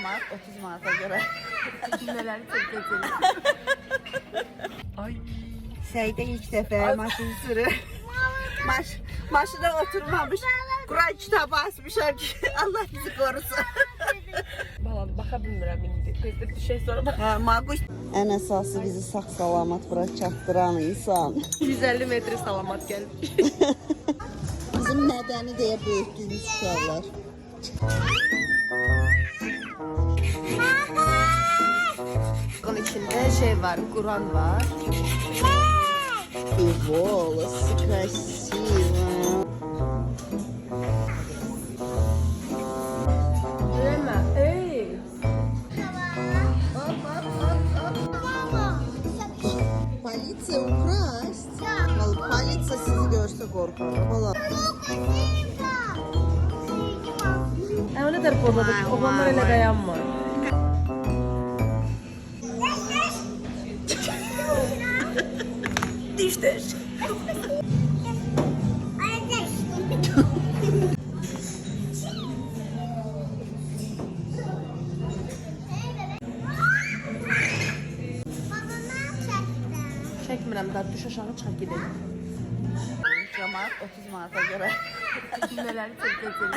camaat 30 manata göre. Neler çekeceğim. Ay. Şeyde ilk defa maşın sürür. Maşına oturmamış. Kur'an kitabı asmışlar ki Allah bizi korusun. Vallahi baka bilmirəm indi. Tezdə düşək sonra bak. Maquş. En esası bizi sağ salamat bırak çatdıran insan. 150 metre salamat gelmiş. Bizim mədəni deyə böyütdüyümüz uşaqlar. Bunun içinde şey var, Kur'an var. И волосы красиво. Deme. Ey. Полиция украсть. Полиция sizi görsə qorxar. Valla. O ne der pozladık. Oğlanlar elə dayanmır. Düştür. Çekmirəm, daha düş aşağı çık gidelim. Camaat 30 manata göre. Neler çekeceğim.